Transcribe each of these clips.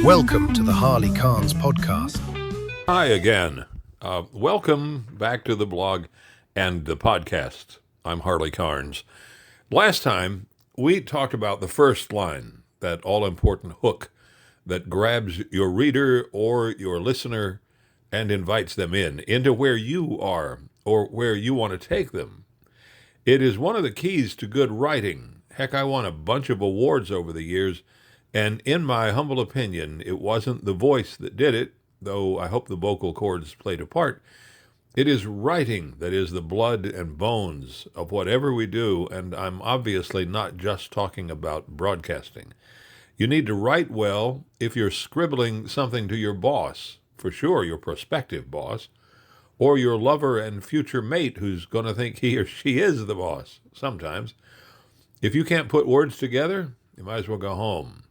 Welcome to the Harley Carnes podcast. Hi again. Welcome back to the blog and the podcast. I'm Harley Carnes. Last time, we talked about the first line, that all-important hook that grabs your reader or your listener and invites them into where you are or where you want to take them. It is one of the keys to good writing. Heck, I won a bunch of awards over the years, and in my humble opinion, it wasn't the voice that did it, though I hope the vocal cords played a part. It is writing that is the blood and bones of whatever we do, and I'm obviously not just talking about broadcasting. You need to write well if you're scribbling something to your boss, for sure your prospective boss, or your lover and future mate who's going to think he or she is the boss sometimes. If you can't put words together, you might as well go home.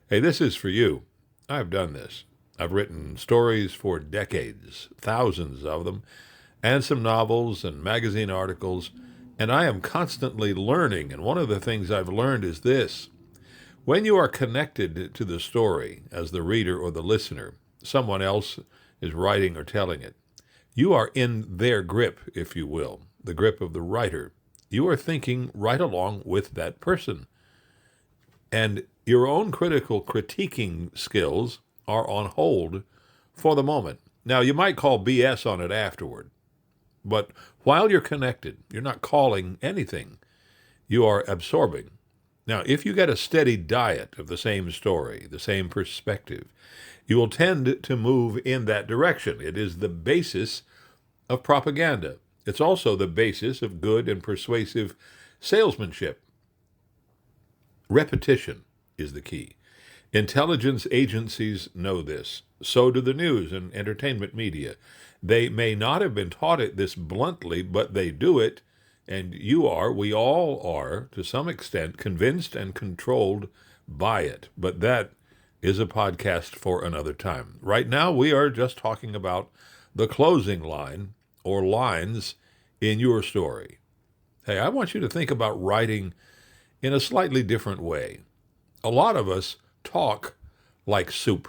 Hey, this is for you. I've done this. I've written stories for decades, thousands of them, and some novels and magazine articles, and I am constantly learning. And one of the things I've learned is this. When you are connected to the story as the reader or the listener, someone else is writing or telling it, you are in their grip, if you will, the grip of the writer. You are thinking right along with that person. And your own critiquing skills are on hold for the moment. Now, you might call BS on it afterward, but while you're connected, you're not calling anything. You are absorbing. Now, if you get a steady diet of the same story, the same perspective, you will tend to move in that direction. It is the basis of propaganda. It's also the basis of good and persuasive salesmanship. Repetition is the key. Intelligence agencies know this. So do the news and entertainment media. They may not have been taught it this bluntly, but they do it, and we all are, to some extent, convinced and controlled by it. But that is a podcast for another time. Right now, we are just talking about the closing line or lines in your story. Hey, I want you to think about writing in a slightly different way. A lot of us talk like soup.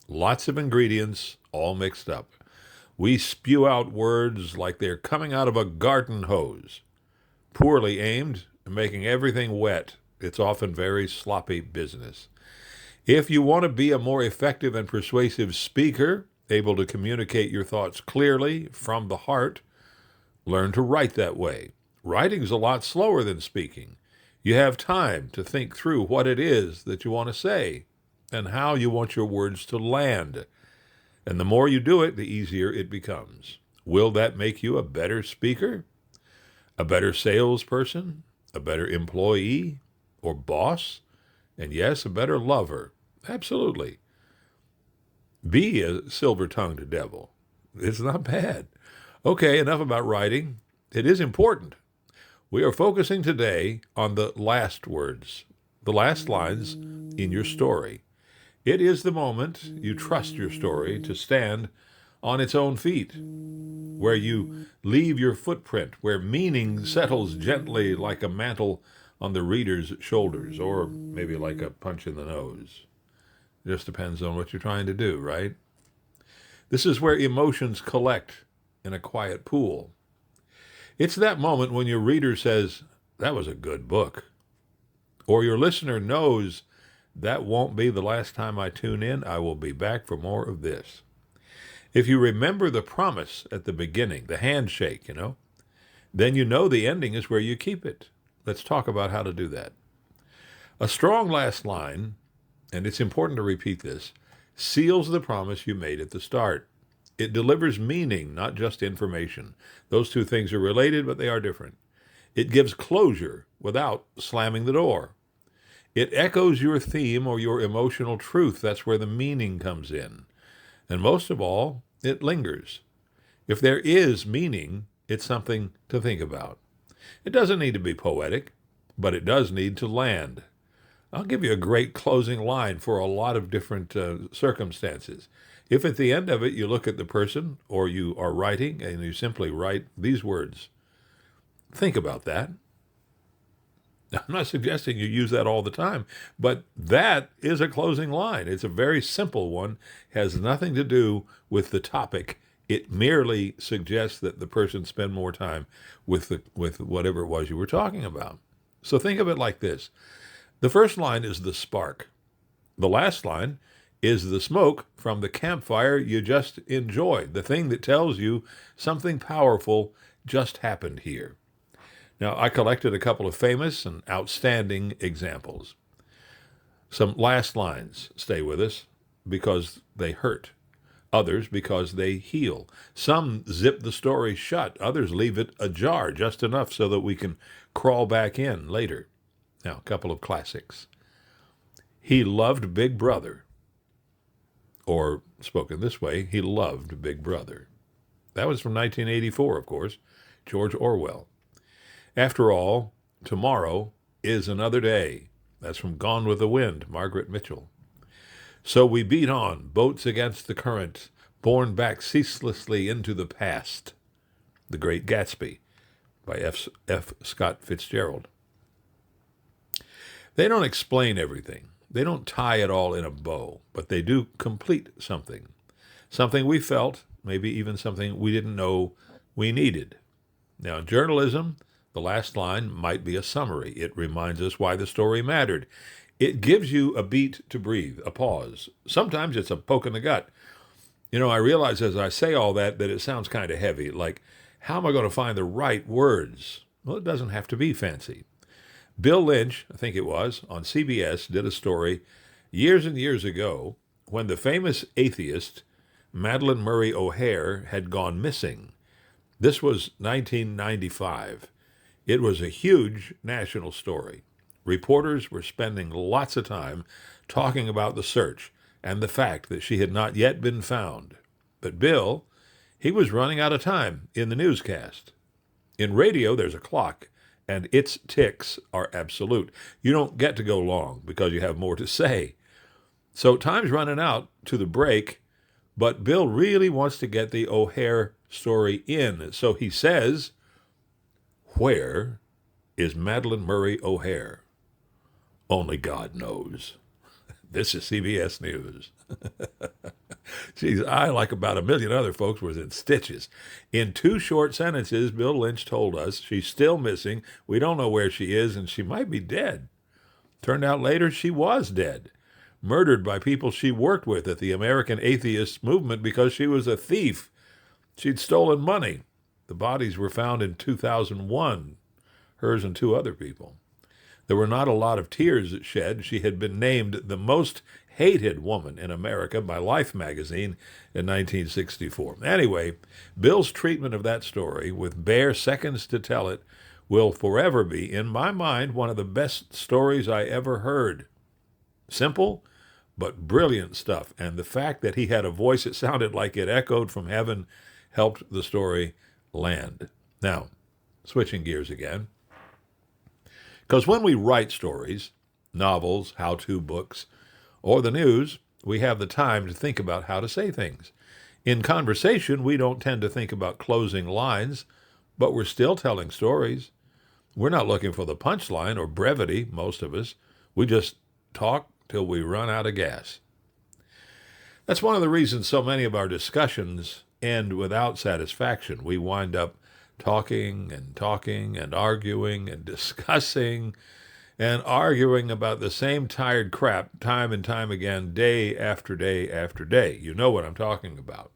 Lots of ingredients, all mixed up. We spew out words like they're coming out of a garden hose. Poorly aimed, making everything wet. It's often very sloppy business. If you want to be a more effective and persuasive speaker, able to communicate your thoughts clearly from the heart, learn to write that way. Writing's a lot slower than speaking. You have time to think through what it is that you want to say and how you want your words to land. And the more you do it, the easier it becomes. Will that make you a better speaker? A better salesperson? A better employee or boss? And yes, a better lover. Absolutely. Be a silver-tongued devil. It's not bad. Okay, enough about writing. It is important. We are focusing today on the last words, the last lines in your story. It is the moment you trust your story to stand on its own feet, where you leave your footprint, where meaning settles gently like a mantle on the reader's shoulders, or maybe like a punch in the nose. It just depends on what you're trying to do, right? This is where emotions collect in a quiet pool. It's that moment when your reader says, "That was a good book," or your listener knows, "That won't be the last time I tune in. I will be back for more of this." If you remember the promise at the beginning, the handshake, then you know the ending is where you keep it. Let's talk about how to do that. A strong last line, and it's important to repeat this, seals the promise you made at the start. It delivers meaning, not just information. Those two things are related, but they are different. It gives closure without slamming the door. It echoes your theme or your emotional truth. That's where the meaning comes in. And most of all, it lingers. If there is meaning, it's something to think about. It doesn't need to be poetic, but it does need to land. I'll give you a great closing line for a lot of different circumstances. If at the end of it you look at the person or you are writing and you simply write these words, think about that. I'm not suggesting you use that all the time, but that is a closing line. It's a very simple one, has nothing to do with the topic. It merely suggests that the person spend more time with whatever it was you were talking about. So think of it like this. The first line is the spark. The last line is the smoke from the campfire you just enjoyed, the thing that tells you something powerful just happened here. Now, I collected a couple of famous and outstanding examples. Some last lines stay with us because they hurt. Others because they heal. Some zip the story shut. Others leave it ajar just enough so that we can crawl back in later. Now, a couple of classics. He loved Big Brother. Or, spoken this way, he loved Big Brother. That was from 1984, of course, George Orwell. After all, tomorrow is another day. That's from Gone with the Wind, Margaret Mitchell. So we beat on, boats against the current, borne back ceaselessly into the past. The Great Gatsby, by F. Scott Fitzgerald. They don't explain everything. They don't tie it all in a bow, but they do complete something. Something we felt, maybe even something we didn't know we needed. Now, in journalism, the last line might be a summary. It reminds us why the story mattered. It gives you a beat to breathe, a pause. Sometimes it's a poke in the gut. You know, I realize as I say all that it sounds kind of heavy, like, how am I going to find the right words? Well, it doesn't have to be fancy. Bill Lynch, I think it was, on CBS, did a story years and years ago when the famous atheist Madalyn Murray O'Hair had gone missing. This was 1995. It was a huge national story. Reporters were spending lots of time talking about the search and the fact that she had not yet been found. But Bill, he was running out of time in the newscast. In radio, there's a clock, and its ticks are absolute. You don't get to go long because you have more to say. So time's running out to the break, but Bill really wants to get the O'Hair story in. So he says, "Where is Madalyn Murray O'Hair? Only God knows." This is CBS News. Geez, I, like about a million other folks, was in stitches. In 2 short sentences, Bill Lynch told us she's still missing, we don't know where she is, and she might be dead. Turned out later she was dead, murdered by people she worked with at the American Atheist Movement because she was a thief. She'd stolen money. The bodies were found in 2001, hers and 2 other people. There were not a lot of tears shed. She had been named the most hated woman in America by Life magazine in 1964. Anyway, Bill's treatment of that story, with bare seconds to tell it, will forever be, in my mind, one of the best stories I ever heard. Simple, but brilliant stuff. And the fact that he had a voice that sounded like it echoed from heaven helped the story land. Now, switching gears again. Because when we write stories, novels, how-to books, or the news, we have the time to think about how to say things. In conversation, we don't tend to think about closing lines, but we're still telling stories. We're not looking for the punchline or brevity, most of us. We just talk till we run out of gas. That's one of the reasons so many of our discussions end without satisfaction. We wind up talking and arguing and discussing and arguing about the same tired crap time and time again, day after day after day. You know what I'm talking about.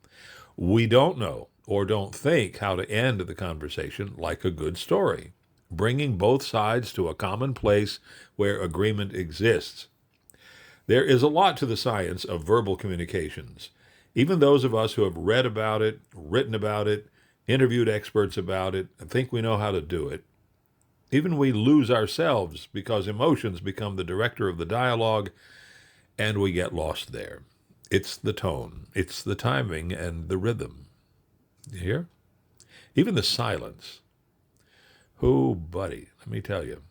We don't know or don't think how to end the conversation like a good story, bringing both sides to a common place where agreement exists. There is a lot to the science of verbal communications. Even those of us who have read about it, written about it, interviewed experts about it, and think we know how to do it. Even we lose ourselves because emotions become the director of the dialogue, and we get lost there. It's the tone, it's the timing, and the rhythm. You hear? Even the silence. Oh, buddy, let me tell you.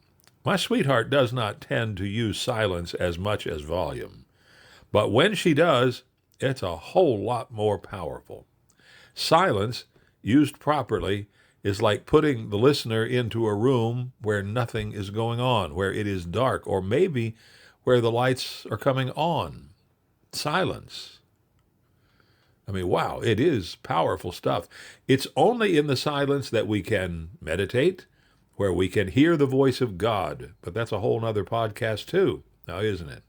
My sweetheart does not tend to use silence as much as volume. But when she does, it's a whole lot more powerful. Silence, used properly, is like putting the listener into a room where nothing is going on, where it is dark, or maybe where the lights are coming on. Silence. I mean, wow, it is powerful stuff. It's only in the silence that we can meditate, where we can hear the voice of God. But that's a whole nother podcast too, now isn't it?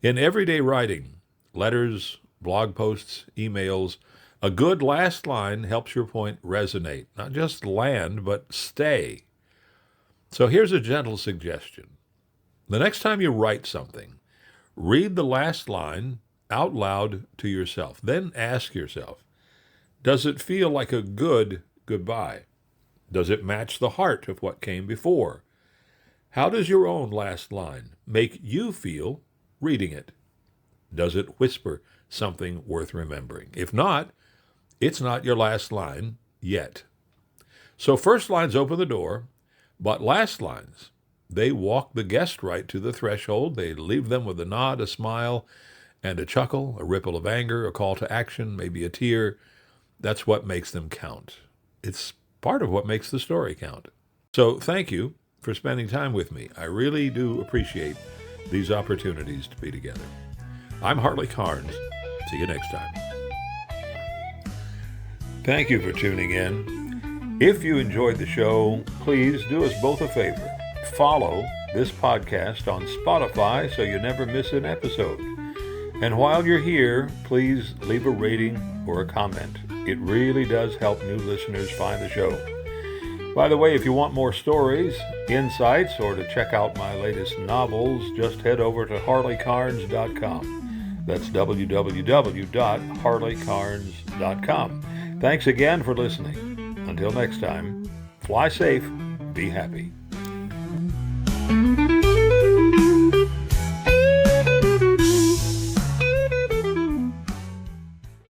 In everyday writing, letters, blog posts, emails, a good last line helps your point resonate. Not just land, but stay. So here's a gentle suggestion. The next time you write something, read the last line out loud to yourself. Then ask yourself, does it feel like a good goodbye? Does it match the heart of what came before? How does your own last line make you feel reading it? Does it whisper something worth remembering? If not, it's not your last line yet. So first lines open the door, but last lines, they walk the guest right to the threshold. They leave them with a nod, a smile, and a chuckle, a ripple of anger, a call to action, maybe a tear. That's what makes them count. It's part of what makes the story count. So thank you for spending time with me. I really do appreciate these opportunities to be together. I'm Harley Carnes. See you next time. Thank you for tuning in. If you enjoyed the show, please do us both a favor. Follow this podcast on Spotify so you never miss an episode. And while you're here, please leave a rating or a comment. It really does help new listeners find the show. By the way, if you want more stories, insights, or to check out my latest novels, just head over to harleycarnes.com. That's www.harleycarnes.com. Thanks again for listening. Until next time, fly safe, be happy.